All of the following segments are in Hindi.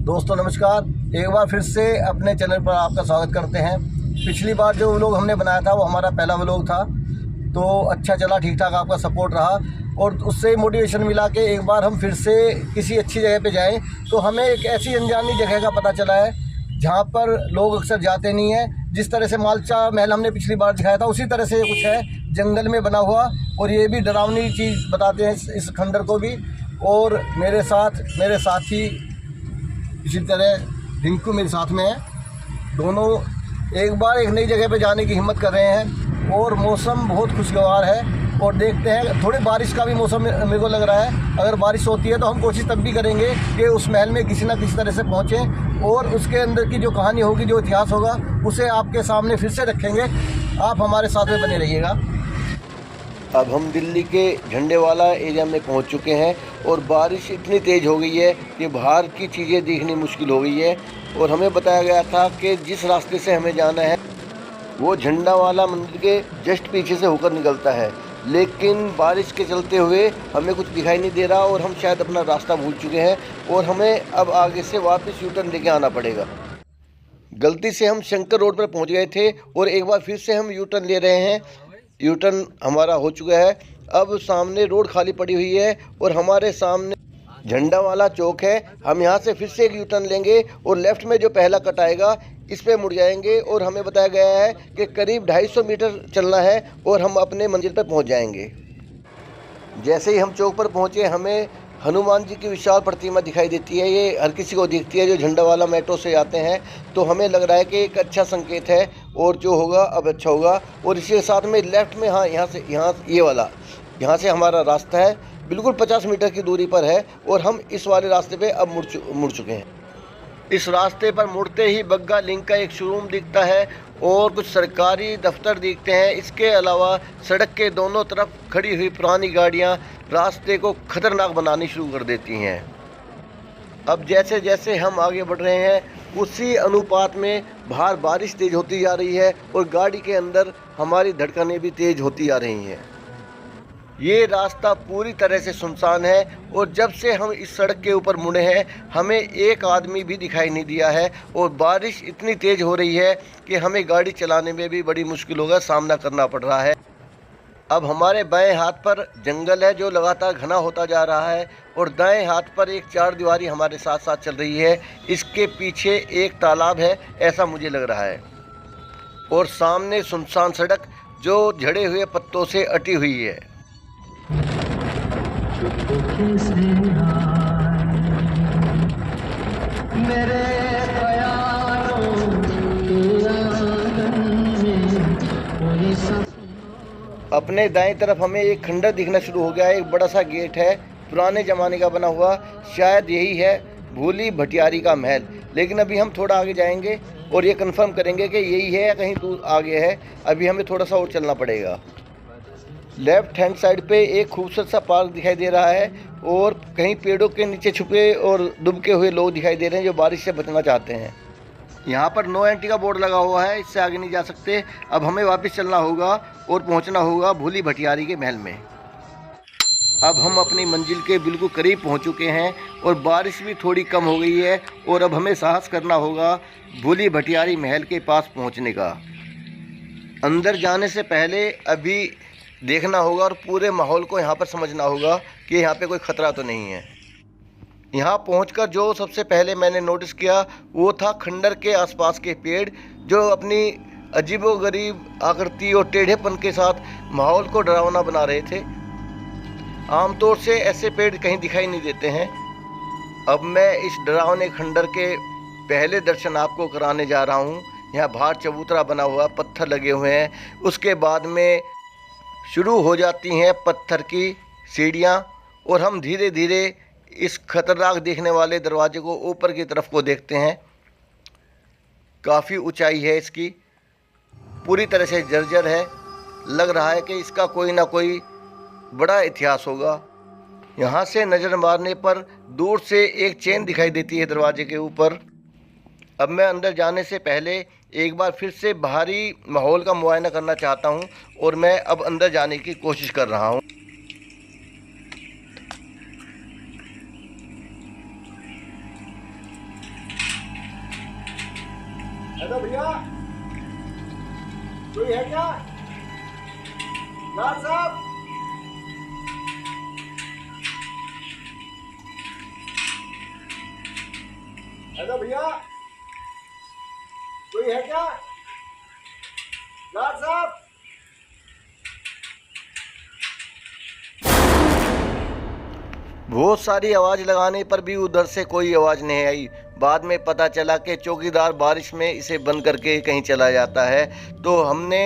दोस्तों नमस्कार, एक बार फिर से अपने चैनल पर आपका स्वागत करते हैं। पिछली बार जो व्लॉग हमने बनाया था वो हमारा पहला व्लॉग था, तो अच्छा चला, ठीक ठाक आपका सपोर्ट रहा और उससे मोटिवेशन मिला कि एक बार हम फिर से किसी अच्छी जगह पे जाएं। तो हमें एक ऐसी अनजानी जगह का पता चला है जहां पर लोग अक्सर जाते नहीं हैं। जिस तरह से मालचा महल हमने पिछली बार दिखाया था उसी तरह से ये कुछ है, जंगल में बना हुआ, और ये भी डरावनी चीज़ बताते हैं इस खंडर को भी। और मेरे साथ मेरे साथी इसी तरह रिंकू मेरे साथ में है, दोनों एक बार एक नई जगह पे जाने की हिम्मत कर रहे हैं। और मौसम बहुत खुशगवार है और देखते हैं, थोड़ी बारिश का भी मौसम मेरे को लग रहा है। अगर बारिश होती है तो हम कोशिश तब भी करेंगे कि उस महल में किसी ना किसी तरह से पहुँचें और उसके अंदर की जो कहानी होगी, जो इतिहास होगा, उसे आपके सामने फिर से रखेंगे। आप हमारे साथ में बने रहिएगा। अब हम दिल्ली के झंडे वाला एरिया में पहुंच चुके हैं और बारिश इतनी तेज़ हो गई है कि बाहर की चीज़ें देखनी मुश्किल हो गई है। और हमें बताया गया था कि जिस रास्ते से हमें जाना है वो झंडा वाला मंदिर के जस्ट पीछे से होकर निकलता है, लेकिन बारिश के चलते हुए हमें कुछ दिखाई नहीं दे रहा और हम शायद अपना रास्ता भूल चुके हैं और हमें अब आगे से वापस यू टर्न लेके आना पड़ेगा। गलती से हम शंकर रोड पर पहुँच गए थे और एक बार फिर से हम यू टर्न ले रहे हैं। यू टर्न हमारा हो चुका है। अब सामने रोड खाली पड़ी हुई है और हमारे सामने झंडा वाला चौक है। हम यहाँ से फिर से एक यू टर्न लेंगे और लेफ़्ट में जो पहला कट आएगा इस पे मुड़ जाएंगे और हमें बताया गया है कि करीब 250 मीटर चलना है और हम अपने मंजिल पर पहुँच जाएंगे। जैसे ही हम चौक पर पहुँचे हमें हनुमान जी की विशाल प्रतिमा दिखाई देती है। ये हर किसी को दिखती है जो झंडा वाला मेट्रो से आते हैं, तो हमें लग रहा है कि एक अच्छा संकेत है और जो होगा अब अच्छा होगा। और इसके साथ में लेफ़्ट में, हाँ, यहाँ ये वाला, यहाँ से हमारा रास्ता है, बिल्कुल 50 मीटर की दूरी पर है और हम इस वाले रास्ते पे अब मुड़ चुके हैं। इस रास्ते पर मुड़ते ही बग्गा लिंक का एक शोरूम दिखता है और कुछ सरकारी दफ्तर दिखते हैं। इसके अलावा सड़क के दोनों तरफ खड़ी हुई पुरानी गाड़ियां रास्ते को खतरनाक बनानी शुरू कर देती हैं। अब जैसे जैसे हम आगे बढ़ रहे हैं उसी अनुपात में बाहर बारिश तेज़ होती जा रही है और गाड़ी के अंदर हमारी धड़कनें भी तेज़ होती जा रही हैं। ये रास्ता पूरी तरह से सुनसान है और जब से हम इस सड़क के ऊपर मुड़े हैं हमें एक आदमी भी दिखाई नहीं दिया है और बारिश इतनी तेज़ हो रही है कि हमें गाड़ी चलाने में भी बड़ी मुश्किलों का सामना करना पड़ रहा है। अब हमारे बाएं हाथ पर जंगल है जो लगातार घना होता जा रहा है और दाएं हाथ पर एक चारदीवारी हमारे साथ साथ चल रही है। इसके पीछे एक तालाब है ऐसा मुझे लग रहा है और सामने सुनसान सड़क जो झड़े हुए पत्तों से अटी हुई है। अपने दाएं तरफ हमें एक खंडर दिखना शुरू हो गया है। एक बड़ा सा गेट है, पुराने ज़माने का बना हुआ, शायद यही है भूली भटियारी का महल। लेकिन अभी हम थोड़ा आगे जाएंगे और ये कंफर्म करेंगे कि यही है या कहीं दूर आगे है। अभी हमें थोड़ा सा और चलना पड़ेगा। लेफ्ट हैंड साइड पे एक खूबसूरत सा पार्क दिखाई दे रहा है और कहीं पेड़ों के नीचे छुपे और दुबके हुए लोग दिखाई दे रहे हैं जो बारिश से बचना चाहते हैं। यहाँ पर नो एंट्री का बोर्ड लगा हुआ है, इससे आगे नहीं जा सकते। अब हमें वापस चलना होगा और पहुँचना होगा भूली भटियारी के महल में। अब हम अपनी मंजिल के बिल्कुल करीब पहुँच चुके हैं और बारिश भी थोड़ी कम हो गई है और अब हमें साहस करना होगा भूली भटियारी महल के पास पहुँचने का। अंदर जाने से पहले अभी देखना होगा और पूरे माहौल को यहाँ पर समझना होगा कि यहाँ पे कोई ख़तरा तो नहीं है। यहाँ पहुँचकर जो सबसे पहले मैंने नोटिस किया वो था खंडर के आसपास के पेड़ जो अपनी अजीबोगरीब आकृति और टेढ़ेपन के साथ माहौल को डरावना बना रहे थे। आमतौर से ऐसे पेड़ कहीं दिखाई नहीं देते हैं। अब मैं इस डरावने खंडर के पहले दर्शन आपको कराने जा रहा हूँ। यहाँ बाहर चबूतरा बना हुआ, पत्थर लगे हुए हैं, उसके बाद में शुरू हो जाती हैं पत्थर की सीढ़ियाँ और हम धीरे धीरे इस खतरनाक देखने वाले दरवाजे को ऊपर की तरफ को देखते हैं। काफ़ी ऊंचाई है इसकी, पूरी तरह से जर्जर है। लग रहा है कि इसका कोई ना कोई बड़ा इतिहास होगा। यहाँ से नज़र मारने पर दूर से एक चेन दिखाई देती है दरवाजे के ऊपर। अब मैं अंदर जाने से पहले एक बार फिर से बाहरी माहौल का मुआयना करना चाहता हूँ और मैं अब अंदर जाने की कोशिश कर रहा हूँ। हेलो भैया, कोई है क्या? गार्ड साहब, हेलो भैया, कोई है क्या? गार्ड साहब। बहुत सारी आवाज़ लगाने पर भी उधर से कोई आवाज़ नहीं आई। बाद में पता चला कि चौकीदार बारिश में इसे बंद करके कहीं चला जाता है। तो हमने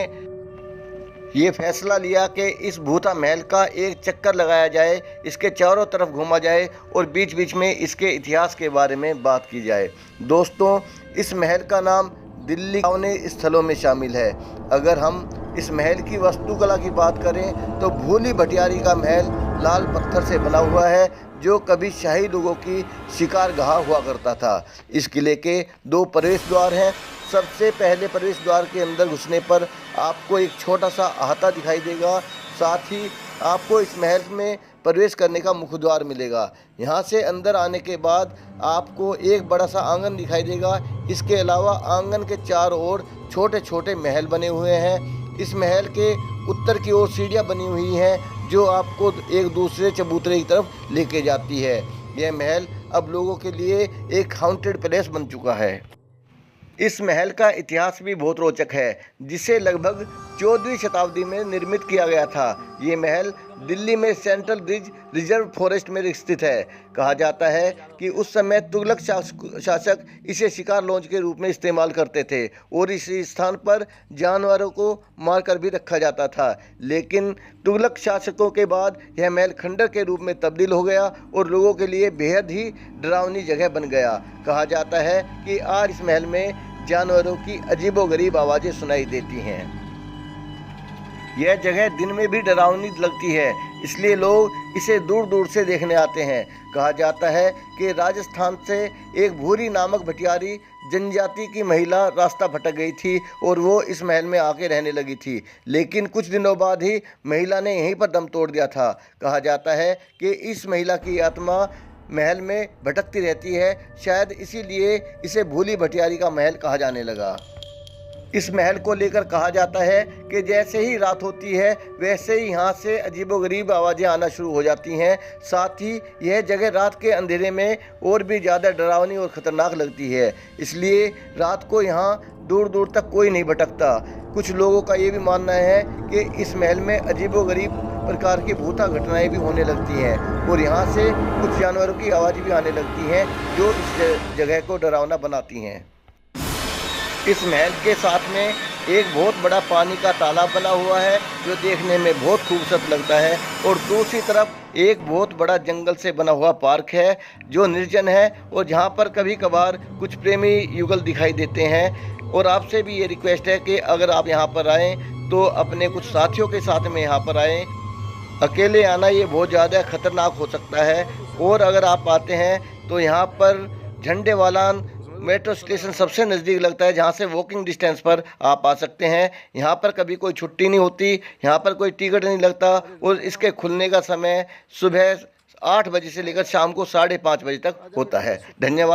ये फैसला लिया कि इस भूता महल का एक चक्कर लगाया जाए, इसके चारों तरफ घूमा जाए और बीच बीच में इसके इतिहास के बारे में बात की जाए। दोस्तों, इस महल का नाम दिल्ली के स्थलों में शामिल है। अगर हम इस महल की वास्तुकला की बात करें तो भूली भटियारी का महल लाल पत्थर से बना हुआ है, जो कभी शाही लोगों की शिकारगाह हुआ करता था। इस किले के 2 प्रवेश द्वार हैं। सबसे पहले प्रवेश द्वार के अंदर घुसने पर आपको एक छोटा सा अहाता दिखाई देगा। साथ ही आपको इस महल में प्रवेश करने का मुख्य द्वार मिलेगा। यहाँ से अंदर आने के बाद आपको एक बड़ा सा आंगन दिखाई देगा। इसके अलावा आंगन के चारों ओर छोटे छोटे महल बने हुए हैं। इस महल के उत्तर की ओर सीढ़ियाँ बनी हुई हैं, जो आपको एक दूसरे चबूतरे की तरफ लेके जाती है। यह महल अब लोगों के लिए एक हाउंटेड प्लेस बन चुका है। इस महल का इतिहास भी बहुत रोचक है, जिसे लगभग 14वीं शताब्दी में निर्मित किया गया था। ये महल दिल्ली में सेंट्रल रिज रिजर्व फॉरेस्ट में स्थित है। कहा जाता है कि उस समय तुगलक शासक इसे शिकार लॉन्च के रूप में इस्तेमाल करते थे और इस स्थान पर जानवरों को मारकर भी रखा जाता था। लेकिन तुगलक शासकों के बाद यह महल खंडर के रूप में तब्दील हो गया और लोगों के लिए बेहद ही डरावनी जगह बन गया। कहा जाता है कि आज इस महल में जानवरों की अजीबोगरीब आवाज़ें सुनाई देती हैं। यह जगह दिन में भी डरावनी लगती है, इसलिए लोग इसे दूर दूर से देखने आते हैं। कहा जाता है कि राजस्थान से एक भूरी नामक भटियारी जनजाति की महिला रास्ता भटक गई थी और वो इस महल में आके रहने लगी थी। लेकिन कुछ दिनों बाद ही महिला ने यहीं पर दम तोड़ दिया था। कहा जाता है कि इस महिला की आत्मा महल में भटकती रहती है, शायद इसीलिए इसे भूली भटियारी का महल कहा जाने लगा। इस महल को लेकर कहा जाता है कि जैसे ही रात होती है वैसे ही यहाँ से अजीबोगरीब आवाज़ें आना शुरू हो जाती हैं। साथ ही यह जगह रात के अंधेरे में और भी ज़्यादा डरावनी और ख़तरनाक लगती है, इसलिए रात को यहाँ दूर दूर तक कोई नहीं भटकता। कुछ लोगों का ये भी मानना है कि इस महल में अजीबोगरीब प्रकार की भूता घटनाएं भी होने लगती हैं और यहाँ से कुछ जानवरों की आवाज़ भी आने लगती हैं, जो इस जगह को डरावना बनाती हैं। इस महल के साथ में एक बहुत बड़ा पानी का तालाब बना हुआ है, जो देखने में बहुत खूबसूरत लगता है। और दूसरी तरफ एक बहुत बड़ा जंगल से बना हुआ पार्क है, जो निर्जन है और जहाँ पर कभी कभार कुछ प्रेमी युगल दिखाई देते हैं। और आपसे भी ये रिक्वेस्ट है कि अगर आप यहाँ पर आएँ तो अपने कुछ साथियों के साथ में यहाँ पर आएँ। अकेले आना ये बहुत ज़्यादा ख़तरनाक हो सकता है। और अगर आप आते हैं तो यहाँ पर झंडेवालान मेट्रो स्टेशन सबसे नज़दीक लगता है, जहाँ से वॉकिंग डिस्टेंस पर आप आ सकते हैं। यहाँ पर कभी कोई छुट्टी नहीं होती, यहाँ पर कोई टिकट नहीं लगता और इसके खुलने का समय सुबह 8 बजे से लेकर शाम को 5:30 बजे तक होता है। धन्यवाद।